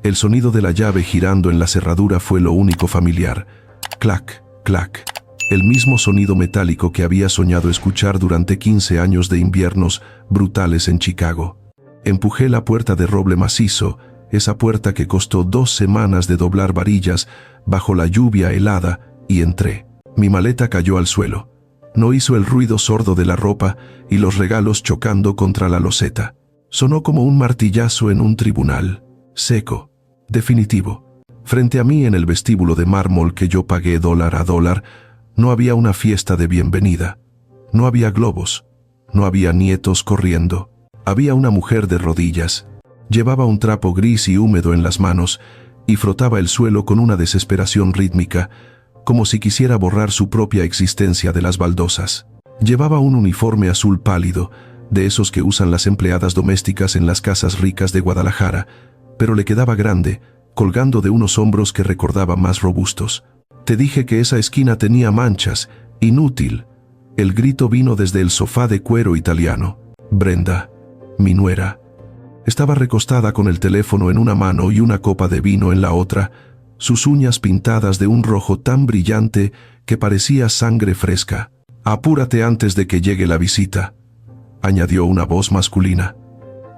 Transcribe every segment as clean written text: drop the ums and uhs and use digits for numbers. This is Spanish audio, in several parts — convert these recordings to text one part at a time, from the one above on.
El sonido de la llave girando en la cerradura fue lo único familiar. Clac, clac. El mismo sonido metálico que había soñado escuchar durante 15 años de inviernos brutales en Chicago. Empujé la puerta de roble macizo, esa puerta que costó 2 semanas de doblar varillas bajo la lluvia helada, y entré. Mi maleta cayó al suelo. No hizo el ruido sordo de la ropa y los regalos chocando contra la loseta. Sonó como un martillazo en un tribunal. Seco. Definitivo. Frente a mí en el vestíbulo de mármol que yo pagué dólar a dólar, no había una fiesta de bienvenida. No había globos. No había nietos corriendo. Había una mujer de rodillas. Llevaba un trapo gris y húmedo en las manos y frotaba el suelo con una desesperación rítmica, como si quisiera borrar su propia existencia de las baldosas. Llevaba un uniforme azul pálido, de esos que usan las empleadas domésticas en las casas ricas de Guadalajara, pero le quedaba grande, colgando de unos hombros que recordaba más robustos. Te dije que esa esquina tenía manchas. Inútil. El grito vino desde el sofá de cuero italiano. Brenda, mi nuera, estaba recostada con el teléfono en una mano y una copa de vino en la otra, sus uñas pintadas de un rojo tan brillante que parecía sangre fresca. «Apúrate antes de que llegue la visita», añadió una voz masculina.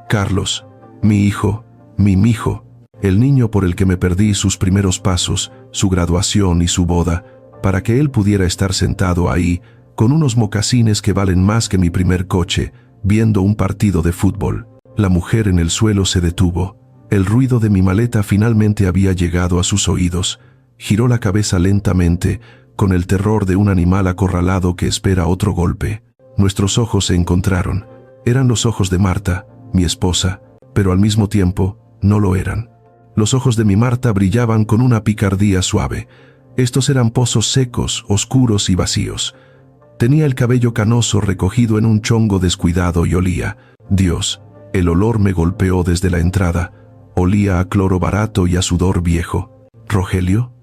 Carlos, mi hijo, mi mijo, el niño por el que me perdí sus primeros pasos, su graduación y su boda, para que él pudiera estar sentado ahí, con unos mocasines que valen más que mi primer coche, viendo un partido de fútbol. La mujer en el suelo se detuvo. El ruido de mi maleta finalmente había llegado a sus oídos. Giró la cabeza lentamente, con el terror de un animal acorralado que espera otro golpe. Nuestros ojos se encontraron. Eran los ojos de Marta, mi esposa, pero al mismo tiempo no lo eran. Los ojos de mi Marta brillaban con una picardía suave. Estos eran pozos secos, oscuros y vacíos. Tenía el cabello canoso recogido en un chongo descuidado y olía. Dios, el olor me golpeó desde la entrada. Olía a cloro barato y a sudor viejo. ¿Rogelio?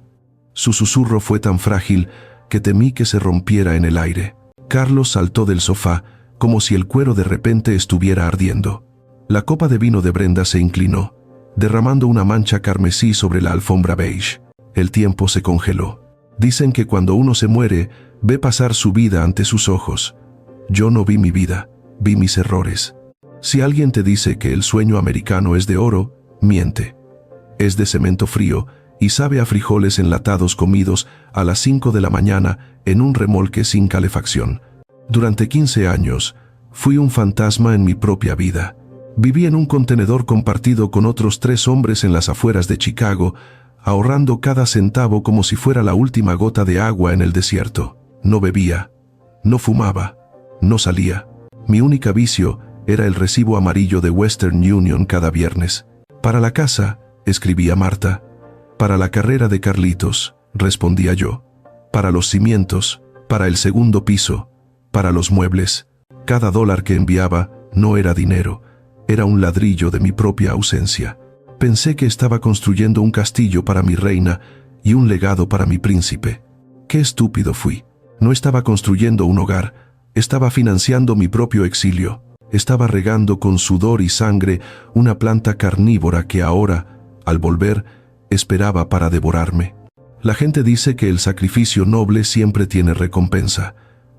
Su susurro fue tan frágil que temí que se rompiera en el aire. Carlos saltó del sofá, como si el cuero de repente estuviera ardiendo. La copa de vino de Brenda se inclinó, derramando una mancha carmesí sobre la alfombra beige. El tiempo se congeló. Dicen que cuando uno se muere, ve pasar su vida ante sus ojos. Yo no vi mi vida, vi mis errores. Si alguien te dice que el sueño americano es de oro, miente. Es de cemento frío y sabe a frijoles enlatados comidos a las 5 de la mañana en un remolque sin calefacción. Durante 15 años, fui un fantasma en mi propia vida. Viví en un contenedor compartido con otros 3 hombres en las afueras de Chicago, ahorrando cada centavo como si fuera la última gota de agua en el desierto. No bebía, no fumaba, no salía. Mi única vicio era el recibo amarillo de Western Union cada viernes. Para la casa, escribía Marta. Para la carrera de Carlitos, respondía yo. Para los cimientos, para el segundo piso, para los muebles. Cada dólar que enviaba no era dinero, era un ladrillo de mi propia ausencia. Pensé que estaba construyendo un castillo para mi reina y un legado para mi príncipe. Qué estúpido fui. No estaba construyendo un hogar, estaba financiando mi propio exilio. Estaba regando con sudor y sangre una planta carnívora que ahora, al volver, esperaba para devorarme. La gente dice que el sacrificio noble siempre tiene recompensa,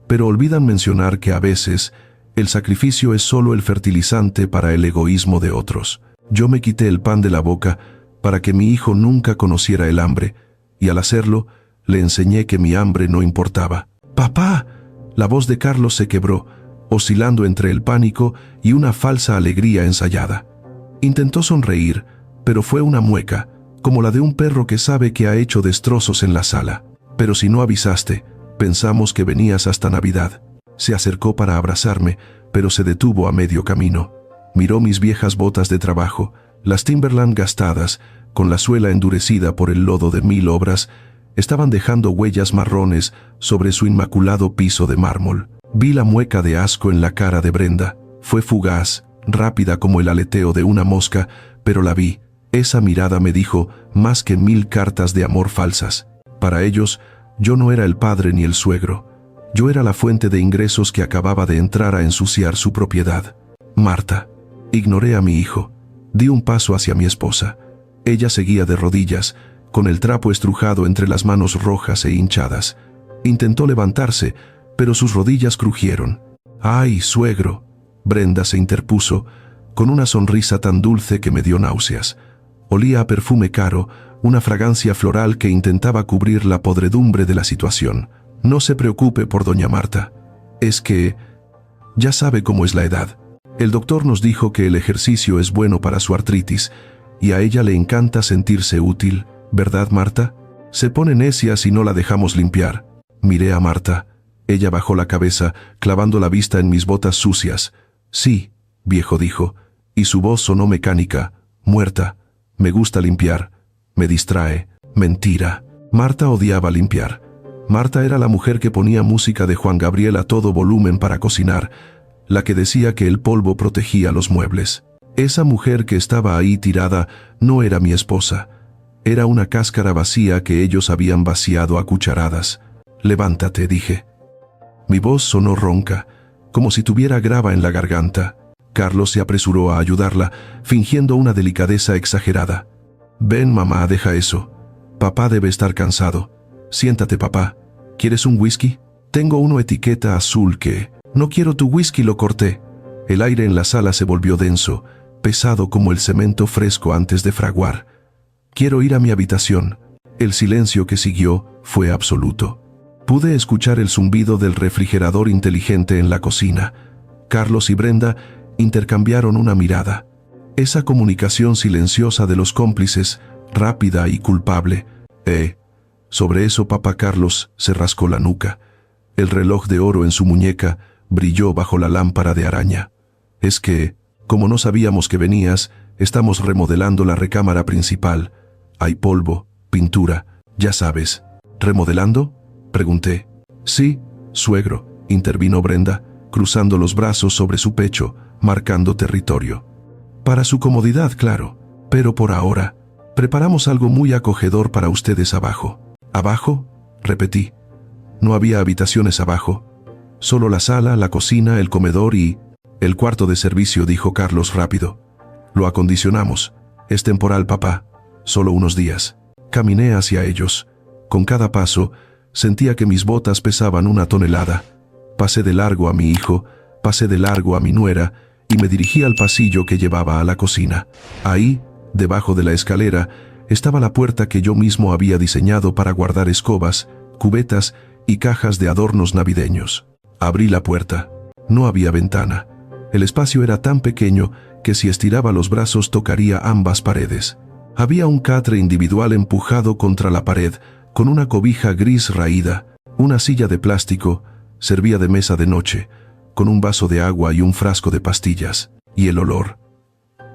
pero olvidan mencionar que a veces el sacrificio es solo el fertilizante para el egoísmo de otros. Yo me quité el pan de la boca para que mi hijo nunca conociera el hambre, y al hacerlo, le enseñé que mi hambre no importaba. ¡Papá! La voz de Carlos se quebró, oscilando entre el pánico y una falsa alegría ensayada. Intentó sonreír, pero fue una mueca, como la de un perro que sabe que ha hecho destrozos en la sala. Pero si no avisaste, pensamos que venías hasta Navidad. Se acercó para abrazarme, pero se detuvo a medio camino. Miró mis viejas botas de trabajo, las Timberland gastadas, con la suela endurecida por el lodo de 1000 obras, estaban dejando huellas marrones sobre su inmaculado piso de mármol. Vi la mueca de asco en la cara de Brenda. Fue fugaz, rápida como el aleteo de una mosca, pero la vi. Esa mirada me dijo más que 1000 cartas de amor falsas. Para ellos, yo no era el padre ni el suegro. Yo era la fuente de ingresos que acababa de entrar a ensuciar su propiedad. Marta. Ignoré a mi hijo. Di un paso hacia mi esposa. Ella seguía de rodillas, con el trapo estrujado entre las manos rojas e hinchadas. Intentó levantarse, pero sus rodillas crujieron. «¡Ay, suegro!». Brenda se interpuso, con una sonrisa tan dulce que me dio náuseas. Olía a perfume caro, una fragancia floral que intentaba cubrir la podredumbre de la situación. «No se preocupe por doña Marta. Es que ya sabe cómo es la edad. El doctor nos dijo que el ejercicio es bueno para su artritis, y a ella le encanta sentirse útil, ¿verdad, Marta? Se pone necia si no la dejamos limpiar». Miré a Marta. Ella bajó la cabeza, clavando la vista en mis botas sucias. «Sí», viejo dijo, y su voz sonó mecánica, muerta. «Me gusta limpiar. Me distrae». Mentira. Marta odiaba limpiar. Marta era la mujer que ponía música de Juan Gabriel a todo volumen para cocinar, la que decía que el polvo protegía los muebles. Esa mujer que estaba ahí tirada no era mi esposa. Era una cáscara vacía que ellos habían vaciado a cucharadas. «Levántate», dije. Mi voz sonó ronca, como si tuviera grava en la garganta. Carlos se apresuró a ayudarla, fingiendo una delicadeza exagerada. «Ven, mamá, deja eso. Papá debe estar cansado. Siéntate, papá. ¿Quieres un whisky? Tengo uno etiqueta azul que...». «No quiero tu whisky», lo corté. El aire en la sala se volvió denso, pesado como el cemento fresco antes de fraguar. «Quiero ir a mi habitación». El silencio que siguió fue absoluto. Pude escuchar el zumbido del refrigerador inteligente en la cocina. Carlos y Brenda intercambiaron una mirada. Esa comunicación silenciosa de los cómplices, rápida y culpable. Sobre eso papá Carlos se rascó la nuca. El reloj de oro en su muñeca brilló bajo la lámpara de araña. «Es que, como no sabíamos que venías, estamos remodelando la recámara principal. Hay polvo, pintura, ya sabes». «¿Remodelando?», pregunté. «Sí, suegro», intervino Brenda, cruzando los brazos sobre su pecho, marcando territorio. «Para su comodidad, claro. Pero por ahora, preparamos algo muy acogedor para ustedes abajo». «¿Abajo?», repetí. No había habitaciones abajo. Solo la sala, la cocina, el comedor y... «El cuarto de servicio», dijo Carlos rápido. «Lo acondicionamos. Es temporal, papá. Solo unos días». Caminé hacia ellos. Con cada paso, sentía que mis botas pesaban 1 tonelada. Pasé de largo a mi hijo, pasé de largo a mi nuera, y me dirigí al pasillo que llevaba a la cocina. Ahí, debajo de la escalera, estaba la puerta que yo mismo había diseñado para guardar escobas, cubetas y cajas de adornos navideños. Abrí la puerta. No había ventana. El espacio era tan pequeño que si estiraba los brazos tocaría ambas paredes. Había un catre individual empujado contra la pared, con una cobija gris raída, una silla de plástico, servía de mesa de noche, con un vaso de agua y un frasco de pastillas. Y el olor.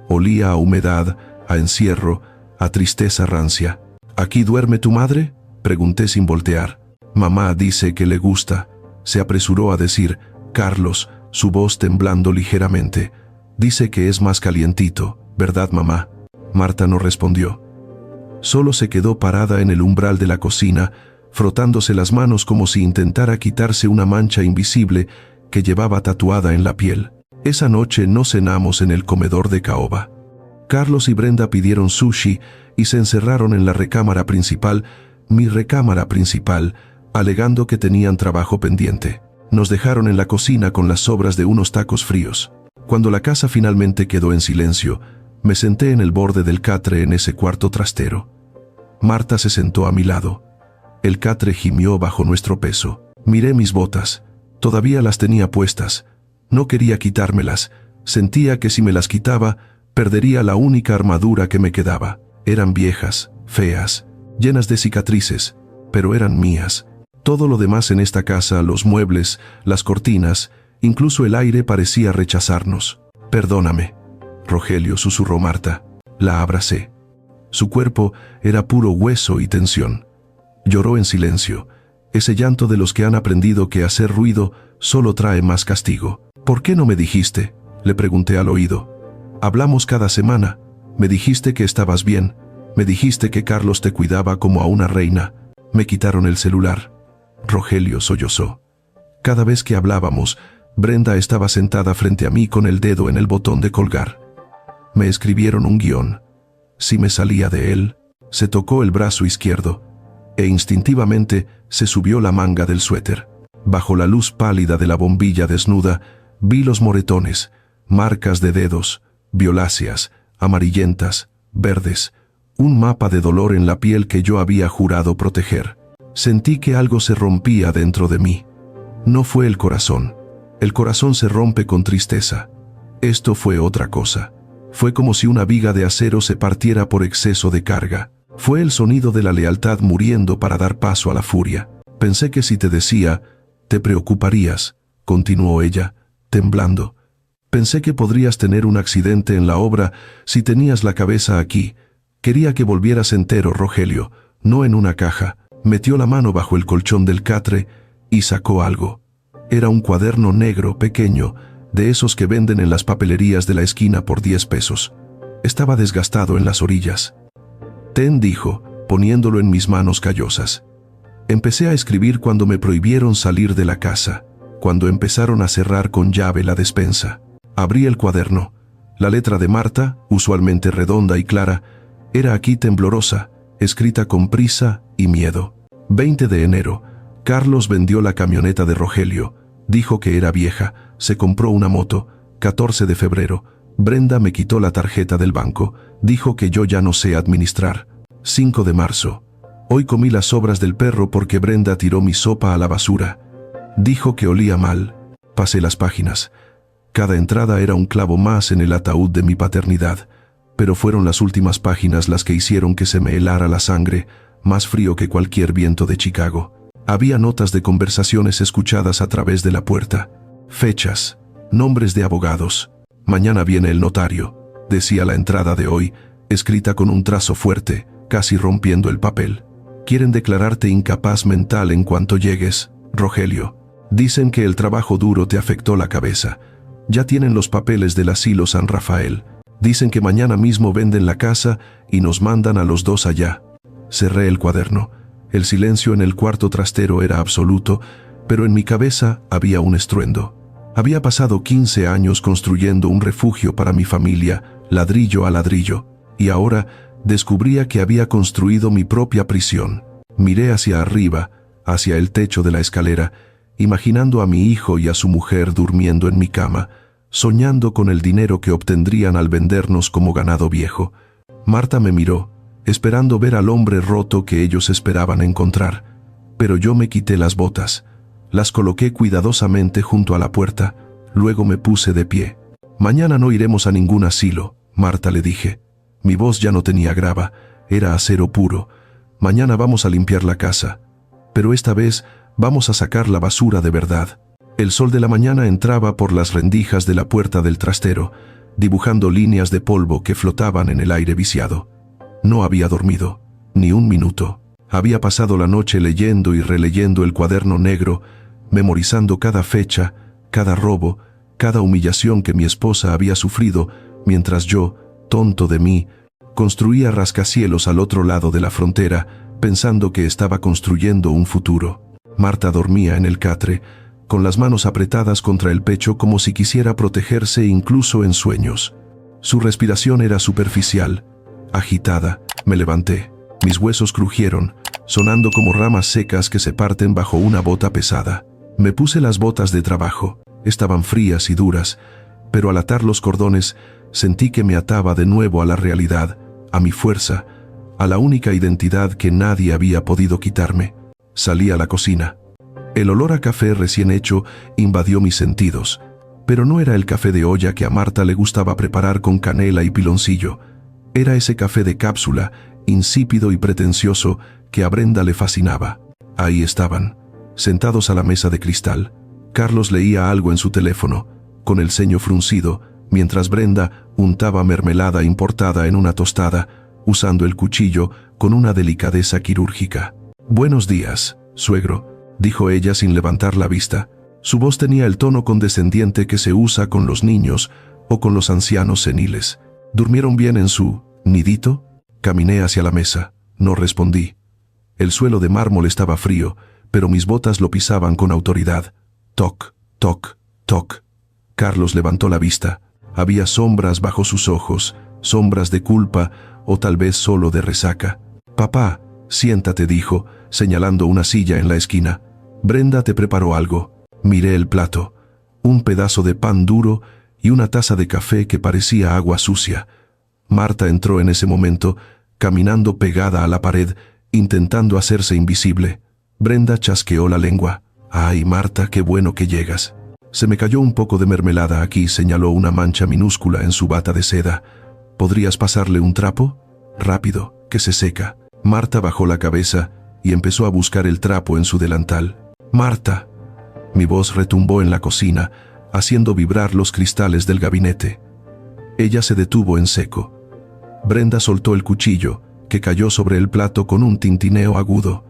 Olía a humedad, a encierro, a tristeza rancia. «¿Aquí duerme tu madre?», pregunté sin voltear. «Mamá dice que le gusta», se apresuró a decir Carlos, su voz temblando ligeramente. «Dice que es más calientito, ¿verdad, mamá?». Marta no respondió. Solo se quedó parada en el umbral de la cocina, frotándose las manos como si intentara quitarse una mancha invisible que llevaba tatuada en la piel. Esa noche no cenamos en el comedor de caoba. Carlos y Brenda pidieron sushi y se encerraron en la recámara principal, mi recámara principal, alegando que tenían trabajo pendiente. Nos dejaron en la cocina con las sobras de unos tacos fríos. Cuando la casa finalmente quedó en silencio, me senté en el borde del catre en ese cuarto trastero. Marta se sentó a mi lado. El catre gimió bajo nuestro peso. Miré mis botas. Todavía las tenía puestas. No quería quitármelas. Sentía que si me las quitaba, perdería la única armadura que me quedaba. Eran viejas, feas, llenas de cicatrices, pero eran mías. Todo lo demás en esta casa, los muebles, las cortinas, incluso el aire parecía rechazarnos. «Perdóname», Rogelio, susurró Marta. La abracé. Su cuerpo era puro hueso y tensión. Lloró en silencio, ese llanto de los que han aprendido que hacer ruido solo trae más castigo. «¿Por qué no me dijiste?», le pregunté al oído. «Hablamos cada semana. Me dijiste que estabas bien. Me dijiste que Carlos te cuidaba como a una reina. Me quitaron el celular». Rogelio sollozó. Cada vez que hablábamos, Brenda estaba sentada frente a mí con el dedo en el botón de colgar. Me escribieron un guión. si me salía de él. Se tocó el brazo izquierdo e instintivamente se subió la manga del suéter. Bajo la luz pálida de la bombilla desnuda, vi los moretones, marcas de dedos, violáceas, amarillentas, verdes, un mapa de dolor en la piel que yo había jurado proteger. Sentí que algo se rompía dentro de mí. No fue el corazón. El corazón se rompe con tristeza. Esto fue otra cosa. Fue como si una viga de acero se partiera por exceso de carga. Fue el sonido de la lealtad muriendo para dar paso a la furia. Pensé que si te decía, te preocuparías, continuó ella, temblando. Pensé que podrías tener un accidente en la obra si tenías la cabeza aquí. Quería que volvieras entero, Rogelio, no en una caja. Metió la mano bajo el colchón del catre y sacó algo. Era un cuaderno negro pequeño, de esos que venden en las papelerías de la esquina por 10 pesos. Estaba desgastado en las orillas. Ten, dijo, poniéndolo en mis manos callosas. Empecé a escribir cuando me prohibieron salir de la casa, cuando empezaron a cerrar con llave la despensa. Abrí el cuaderno. La letra de Marta, usualmente redonda y clara, era aquí temblorosa, escrita con prisa y miedo. 20 de enero. Carlos vendió la camioneta de Rogelio. Dijo que era vieja. Se compró una moto. 14 de febrero. Brenda me quitó la tarjeta del banco. Dijo que yo ya no sé administrar. 5 de marzo. Hoy comí las sobras del perro porque Brenda tiró mi sopa a la basura. Dijo que olía mal. Pasé las páginas. Cada entrada era un clavo más en el ataúd de mi paternidad. Pero fueron las últimas páginas las que hicieron que se me helara la sangre, más frío que cualquier viento de Chicago. Había notas de conversaciones escuchadas a través de la puerta. Fechas, nombres de abogados. Mañana viene el notario, decía la entrada de hoy, escrita con un trazo fuerte, casi rompiendo el papel. Quieren declararte incapaz mental en cuanto llegues, Rogelio. Dicen que el trabajo duro te afectó la cabeza. Ya tienen los papeles del asilo San Rafael. Dicen que mañana mismo venden la casa y nos mandan a los dos allá. Cerré el cuaderno. El silencio en el cuarto trastero era absoluto, pero en mi cabeza había un estruendo. Había pasado 15 años construyendo un refugio para mi familia, ladrillo a ladrillo, y ahora descubría que había construido mi propia prisión. Miré hacia arriba, hacia el techo de la escalera, imaginando a mi hijo y a su mujer durmiendo en mi cama, soñando con el dinero que obtendrían al vendernos como ganado viejo. Marta me miró, esperando ver al hombre roto que ellos esperaban encontrar, pero yo me quité las botas. Las coloqué cuidadosamente junto a la puerta, luego me puse de pie. Mañana no iremos a ningún asilo, Marta, le dije. Mi voz ya no tenía grava, era acero puro. Mañana vamos a limpiar la casa, pero esta vez vamos a sacar la basura de verdad. El sol de la mañana entraba por las rendijas de la puerta del trastero, dibujando líneas de polvo que flotaban en el aire viciado. No había dormido, ni un minuto. Había pasado la noche leyendo y releyendo el cuaderno negro, memorizando cada fecha, cada robo, cada humillación que mi esposa había sufrido, mientras yo, tonto de mí, construía rascacielos al otro lado de la frontera, pensando que estaba construyendo un futuro. Marta dormía en el catre, con las manos apretadas contra el pecho como si quisiera protegerse incluso en sueños. Su respiración era superficial, agitada. Me levanté. Mis huesos crujieron, sonando como ramas secas que se parten bajo una bota pesada. Me puse las botas de trabajo. Estaban frías y duras, pero al atar los cordones sentí que me ataba de nuevo a la realidad, a mi fuerza, a la única identidad que nadie había podido quitarme. Salí a la cocina. El olor a café recién hecho invadió mis sentidos, pero no era el café de olla que a Marta le gustaba preparar con canela y piloncillo. Era ese café de cápsula, insípido y pretencioso, que a Brenda le fascinaba. Ahí estaban, sentados a la mesa de cristal. Carlos leía algo en su teléfono, con el ceño fruncido, mientras Brenda untaba mermelada importada en una tostada, usando el cuchillo con una delicadeza quirúrgica. «Buenos días, suegro», dijo ella sin levantar la vista. Su voz tenía el tono condescendiente que se usa con los niños o con los ancianos seniles. ¿Durmieron bien en su nidito? Caminé hacia la mesa. No respondí. El suelo de mármol estaba frío, pero mis botas lo pisaban con autoridad. Toc, toc, toc. Carlos levantó la vista. Había sombras bajo sus ojos, sombras de culpa o tal vez solo de resaca. «Papá, siéntate», dijo, señalando una silla en la esquina. «Brenda te preparó algo». Miré el plato. Un pedazo de pan duro y una taza de café que parecía agua sucia. Marta entró en ese momento, caminando pegada a la pared, intentando hacerse invisible. Brenda chasqueó la lengua. «Ay, Marta, qué bueno que llegas». «Se me cayó un poco de mermelada aquí», señaló una mancha minúscula en su bata de seda. «¿Podrías pasarle un trapo? Rápido, que se seca». Marta bajó la cabeza y empezó a buscar el trapo en su delantal. «Marta». Mi voz retumbó en la cocina, haciendo vibrar los cristales del gabinete. Ella se detuvo en seco. Brenda soltó el cuchillo, que cayó sobre el plato con un tintineo agudo.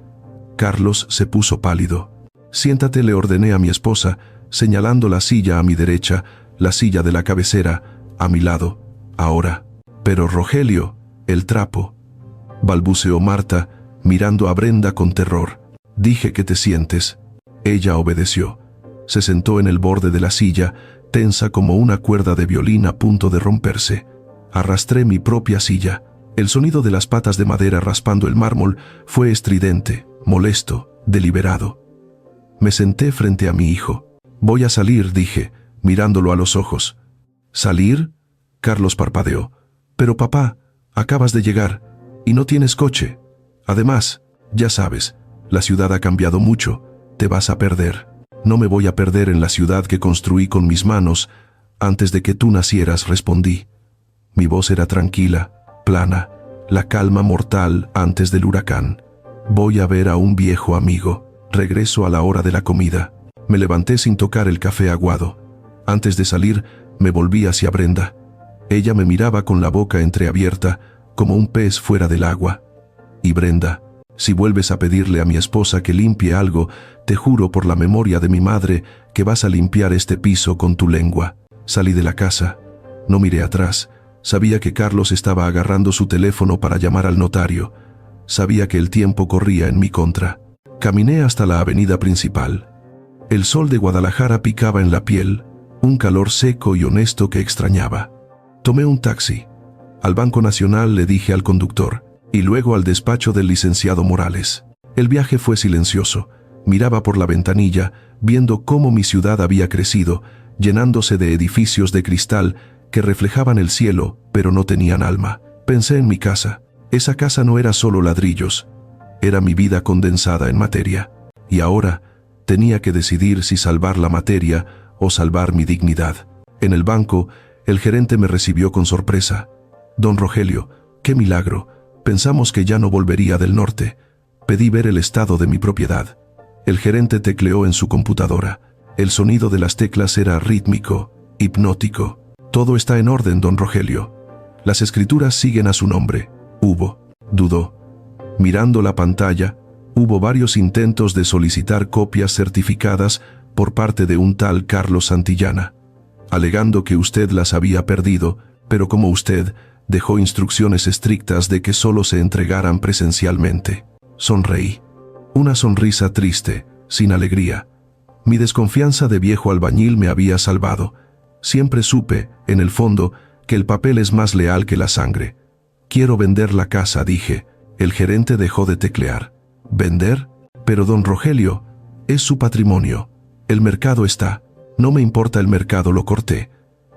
Carlos se puso pálido. «Siéntate», le ordené a mi esposa, señalando la silla a mi derecha, la silla de la cabecera, a mi lado. «Ahora». «Pero Rogelio, el trapo», balbuceó Marta, mirando a Brenda con terror. «Dije que te sientes». Ella obedeció. Se sentó en el borde de la silla, tensa como una cuerda de violín a punto de romperse. Arrastré mi propia silla. El sonido de las patas de madera raspando el mármol fue estridente, molesto, deliberado. Me senté frente a mi hijo. «Voy a salir», dije, mirándolo a los ojos. «¿Salir?», Carlos parpadeó. «Pero papá, acabas de llegar, y no tienes coche. Además, ya sabes, la ciudad ha cambiado mucho, te vas a perder». «No me voy a perder en la ciudad que construí con mis manos. Antes de que tú nacieras», respondí. Mi voz era tranquila, plana, la calma mortal antes del huracán. «Voy a ver a un viejo amigo. Regreso a la hora de la comida». Me levanté sin tocar el café aguado. Antes de salir, me volví hacia Brenda. Ella me miraba con la boca entreabierta, como un pez fuera del agua. «Y Brenda, si vuelves a pedirle a mi esposa que limpie algo, te juro por la memoria de mi madre que vas a limpiar este piso con tu lengua». Salí de la casa. No miré atrás. Sabía que Carlos estaba agarrando su teléfono para llamar al notario. Sabía que el tiempo corría en mi contra. Caminé hasta la avenida principal. El sol de Guadalajara picaba en la piel, un calor seco y honesto que extrañaba. Tomé un taxi. Al Banco Nacional, le dije al conductor, y luego al despacho del licenciado Morales. El viaje fue silencioso. Miraba por la ventanilla, viendo cómo mi ciudad había crecido, llenándose de edificios de cristal que reflejaban el cielo, pero no tenían alma. Pensé en mi casa. Esa casa no era solo ladrillos. Era mi vida condensada en materia. Y ahora tenía que decidir si salvar la materia o salvar mi dignidad. En el banco, el gerente me recibió con sorpresa. «Don Rogelio, qué milagro. Pensamos que ya no volvería del norte». Pedí ver el estado de mi propiedad. El gerente tecleó en su computadora. El sonido de las teclas era rítmico, hipnótico. «Todo está en orden, don Rogelio. Las escrituras siguen a su nombre». Dudó. Mirando la pantalla, hubo varios intentos de solicitar copias certificadas por parte de un tal Carlos Santillana, alegando que usted las había perdido, pero como usted dejó instrucciones estrictas de que solo se entregaran presencialmente. Sonreí. Una sonrisa triste, sin alegría. Mi desconfianza de viejo albañil me había salvado. Siempre supe, en el fondo, que el papel es más leal que la sangre. «Quiero vender la casa», dije. El gerente dejó de teclear. «¿Vender? Pero don Rogelio, es su patrimonio. El mercado está». «No me importa el mercado», lo corté.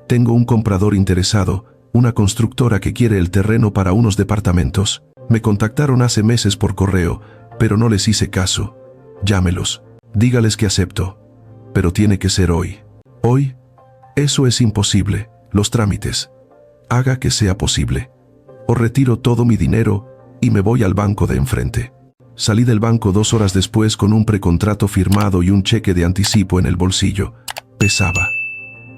«Tengo un comprador interesado, una constructora que quiere el terreno para unos departamentos. Me contactaron hace meses por correo, pero no les hice caso. Llámelos. Dígales que acepto. Pero tiene que ser hoy». «¿Hoy? Eso es imposible. Los trámites». «Haga que sea posible. O retiro todo mi dinero y me voy al banco de enfrente». Salí del banco 2 horas después con un precontrato firmado y un cheque de anticipo en el bolsillo. Pesaba.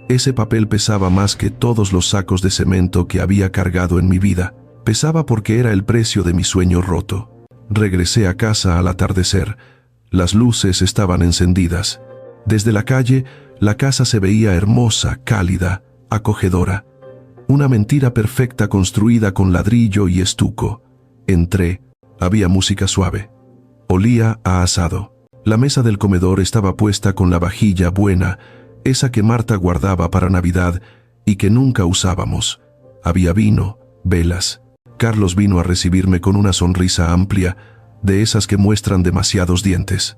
Ese papel pesaba más que todos los sacos de cemento que había cargado en mi vida. Pesaba porque era el precio de mi sueño roto. Regresé a casa al atardecer. Las luces estaban encendidas. Desde la calle, la casa se veía hermosa, cálida, acogedora. Una mentira perfecta construida con ladrillo y estuco. Entré. Había música suave. Olía a asado. La mesa del comedor estaba puesta con la vajilla buena, esa que Marta guardaba para Navidad y que nunca usábamos. Había vino, velas. Carlos vino a recibirme con una sonrisa amplia, de esas que muestran demasiados dientes.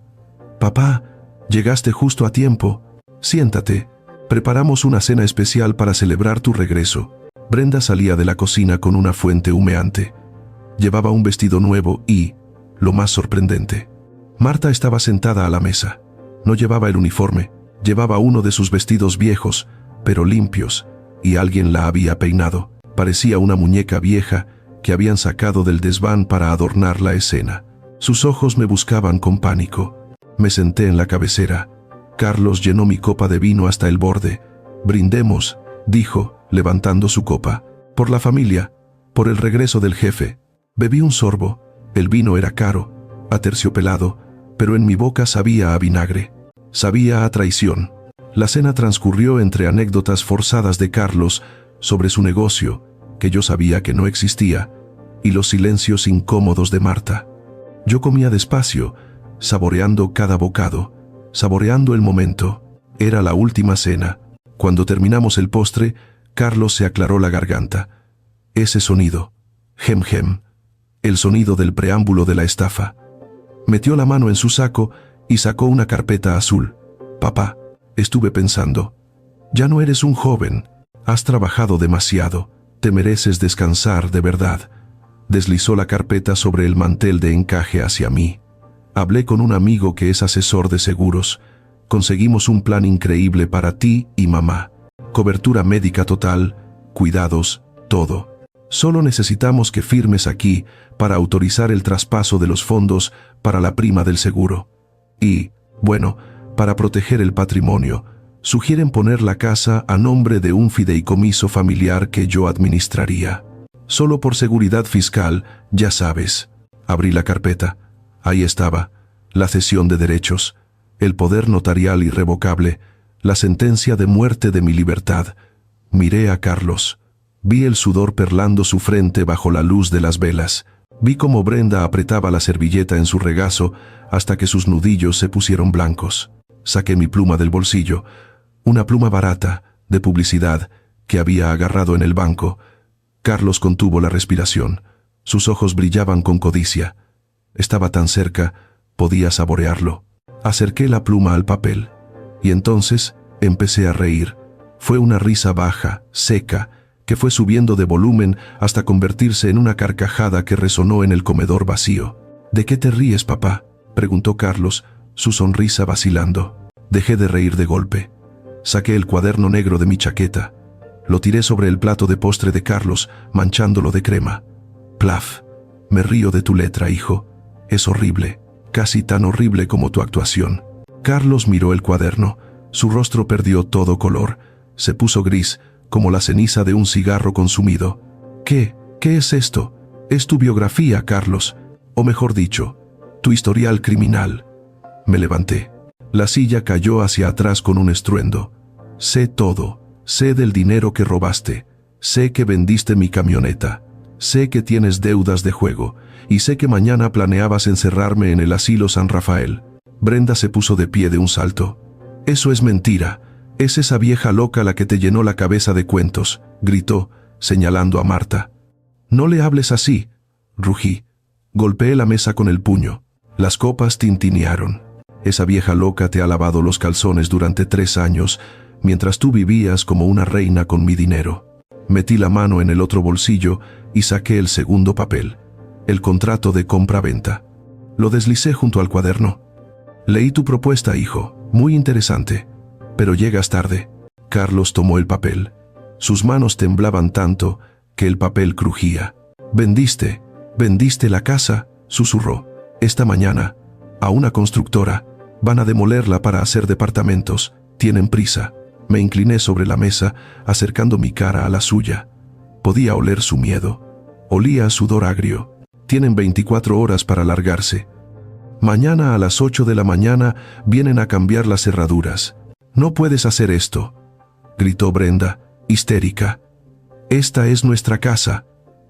«Papá, llegaste justo a tiempo. Siéntate. Preparamos una cena especial para celebrar tu regreso». Brenda salía de la cocina con una fuente humeante. Llevaba un vestido nuevo y, lo más sorprendente, Marta estaba sentada a la mesa. No llevaba el uniforme, llevaba uno de sus vestidos viejos, pero limpios, y alguien la había peinado. Parecía una muñeca vieja que habían sacado del desván para adornar la escena. Sus ojos me buscaban con pánico. Me senté en la cabecera. Carlos llenó mi copa de vino hasta el borde. «Brindemos», dijo, levantando su copa. «Por la familia, por el regreso del jefe». Bebí un sorbo. El vino era caro, aterciopelado, pero en mi boca sabía a vinagre. Sabía a traición. La cena transcurrió entre anécdotas forzadas de Carlos sobre su negocio, que yo sabía que no existía, y los silencios incómodos de Marta. Yo comía despacio, saboreando cada bocado, saboreando el momento. Era la última cena. Cuando terminamos el postre, Carlos se aclaró la garganta. Ese sonido, gem gem, el sonido del preámbulo de la estafa. Metió la mano en su saco y sacó una carpeta azul. «Papá», estuve pensando, «ya no eres un joven, has trabajado demasiado, te mereces descansar de verdad». Deslizó la carpeta sobre el mantel de encaje hacia mí. «Hablé con un amigo que es asesor de seguros. Conseguimos un plan increíble para ti y mamá. Cobertura médica total, cuidados, todo. Solo necesitamos que firmes aquí para autorizar el traspaso de los fondos para la prima del seguro. Y, bueno, para proteger el patrimonio, sugieren poner la casa a nombre de un fideicomiso familiar que yo administraría. Solo por seguridad fiscal, ya sabes». Abrí la carpeta. Ahí estaba, la cesión de derechos, el poder notarial irrevocable, la sentencia de muerte de mi libertad. Miré a Carlos. Vi el sudor perlando su frente bajo la luz de las velas. Vi cómo Brenda apretaba la servilleta en su regazo hasta que sus nudillos se pusieron blancos. Saqué mi pluma del bolsillo, una pluma barata, de publicidad, que había agarrado en el banco. Carlos contuvo la respiración. Sus ojos brillaban con codicia. Estaba tan cerca, podía saborearlo. Acerqué la pluma al papel. Y entonces empecé a reír. Fue una risa baja, seca, que fue subiendo de volumen hasta convertirse en una carcajada que resonó en el comedor vacío. «¿De qué te ríes, papá?», preguntó Carlos, su sonrisa vacilando. Dejé de reír de golpe. Saqué el cuaderno negro de mi chaqueta. Lo tiré sobre el plato de postre de Carlos, manchándolo de crema. «Plaf, me río de tu letra, hijo. Es horrible, casi tan horrible como tu actuación». Carlos miró el cuaderno. Su rostro perdió todo color. Se puso gris, como la ceniza de un cigarro consumido. ¿Qué es esto? Es tu biografía, Carlos. O mejor dicho, tu historial criminal». Me levanté. La silla cayó hacia atrás con un estruendo. «Sé todo. Sé del dinero que robaste. Sé que vendiste mi camioneta. Sé que tienes deudas de juego. Y sé que mañana planeabas encerrarme en el asilo San Rafael». Brenda se puso de pie de un salto. «Eso es mentira. Es esa vieja loca la que te llenó la cabeza de cuentos», gritó, señalando a Marta. «No le hables así», rugí. Golpeé la mesa con el puño. Las copas tintinearon. «Esa vieja loca te ha lavado los calzones durante 3 años, mientras tú vivías como una reina con mi dinero». Metí la mano en el otro bolsillo y saqué el segundo papel, el contrato de compra-venta. Lo deslicé junto al cuaderno. «Leí tu propuesta, hijo. Muy interesante. Pero llegas tarde». Carlos tomó el papel. Sus manos temblaban tanto que el papel crujía. «Vendiste la casa», susurró. «Esta mañana, a una constructora. Van a demolerla para hacer departamentos. Tienen prisa». Me incliné sobre la mesa, acercando mi cara a la suya. Podía oler su miedo. Olía a sudor agrio. «Tienen 24 horas para largarse. Mañana a las 8 de la mañana vienen a cambiar las cerraduras». «No puedes hacer esto», gritó Brenda, histérica. «Esta es nuestra casa.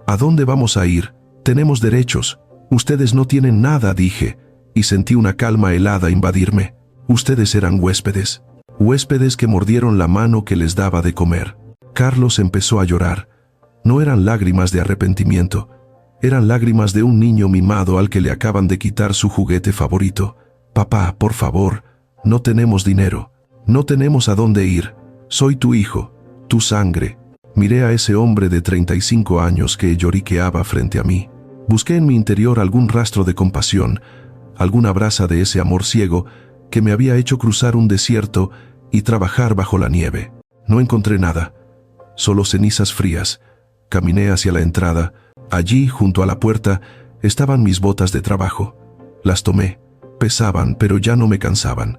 ¿A dónde vamos a ir? Tenemos derechos». «Ustedes no tienen nada», dije, y sentí una calma helada invadirme. Ustedes eran huéspedes. Huéspedes que mordieron la mano que les daba de comer. Carlos empezó a llorar. No eran lágrimas de arrepentimiento, eran lágrimas de un niño mimado al que le acaban de quitar su juguete favorito. Papá, por favor, no tenemos dinero, no tenemos a dónde ir. Soy tu hijo, tu sangre. Miré a ese hombre de 35 años que lloriqueaba frente a mí. Busqué en mi interior algún rastro de compasión, alguna brasa de ese amor ciego que me había hecho cruzar un desierto y trabajar bajo la nieve. No encontré nada, solo cenizas frías. Caminé hacia la entrada. Allí, junto a la puerta, estaban mis botas de trabajo. Las tomé. Pesaban, pero ya no me cansaban.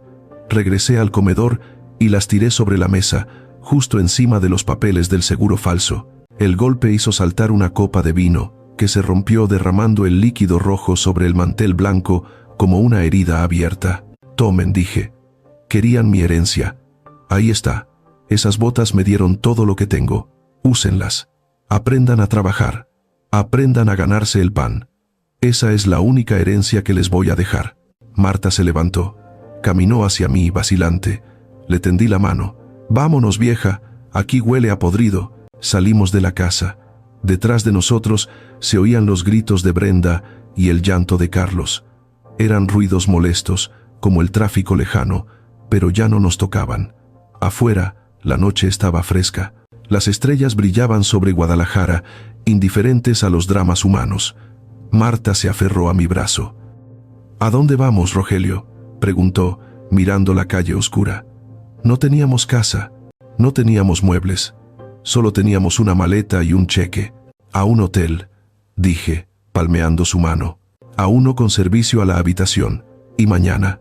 Regresé al comedor y las tiré sobre la mesa, justo encima de los papeles del seguro falso. El golpe hizo saltar una copa de vino, que se rompió derramando el líquido rojo sobre el mantel blanco como una herida abierta. Tomen, dije. Querían mi herencia. Ahí está. Esas botas me dieron todo lo que tengo. Úsenlas. Aprendan a trabajar. Aprendan a ganarse el pan. Esa es la única herencia que les voy a dejar. Marta se levantó. Caminó hacia mí, vacilante. Le tendí la mano. Vámonos, vieja. Aquí huele a podrido. Salimos de la casa. Detrás de nosotros se oían los gritos de Brenda y el llanto de Carlos. Eran ruidos molestos, como el tráfico lejano, pero ya no nos tocaban. Afuera, la noche estaba fresca. Las estrellas brillaban sobre Guadalajara, indiferentes a los dramas humanos. Marta se aferró a mi brazo. ¿A dónde vamos, Rogelio?, preguntó, mirando la calle oscura. No teníamos casa, no teníamos muebles, solo teníamos una maleta y un cheque. A un hotel, dije, palmeando su mano. A uno con servicio a la habitación. ¿Y mañana?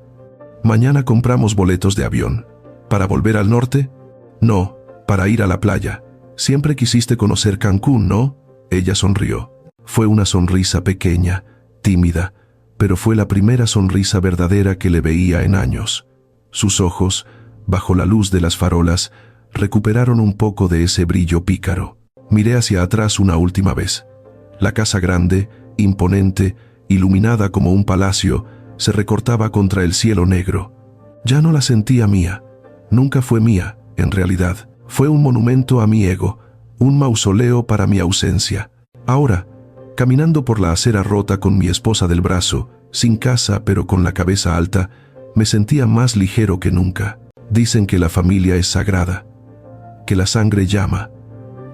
Mañana compramos boletos de avión. ¿Para volver al norte? No, para ir a la playa. Siempre quisiste conocer Cancún, ¿no? Ella sonrió. Fue una sonrisa pequeña, tímida, pero fue la primera sonrisa verdadera que le veía en años. Sus ojos, bajo la luz de las farolas, recuperaron un poco de ese brillo pícaro. Miré hacia atrás una última vez. La casa grande, imponente, iluminada como un palacio, se recortaba contra el cielo negro. Ya no la sentía mía. Nunca fue mía, en realidad. Fue un monumento a mi ego, un mausoleo para mi ausencia. Ahora, caminando por la acera rota con mi esposa del brazo, sin casa pero con la cabeza alta, me sentía más ligero que nunca. Dicen que la familia es sagrada, que la sangre llama.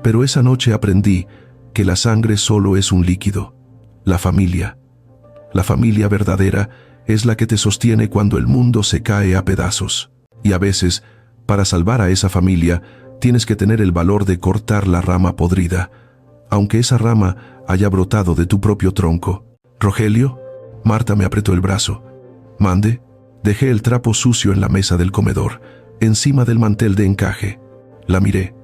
Pero esa noche aprendí que la sangre solo es un líquido. La familia verdadera es la que te sostiene cuando el mundo se cae a pedazos. Y a veces, para salvar a esa familia, tienes que tener el valor de cortar la rama podrida, aunque esa rama haya brotado de tu propio tronco. ¿Rogelio? Marta me apretó el brazo. ¿Mande? Dejé el trapo sucio en la mesa del comedor, encima del mantel de encaje. La miré.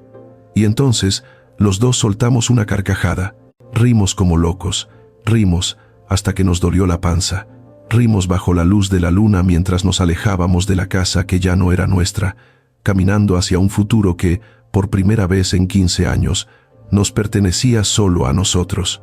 Y entonces, los dos soltamos una carcajada. Rimos como locos. Rimos hasta que nos dolió la panza. Rimos bajo la luz de la luna mientras nos alejábamos de la casa que ya no era nuestra, caminando hacia un futuro que, por primera vez en 15 años, nos pertenecía solo a nosotros.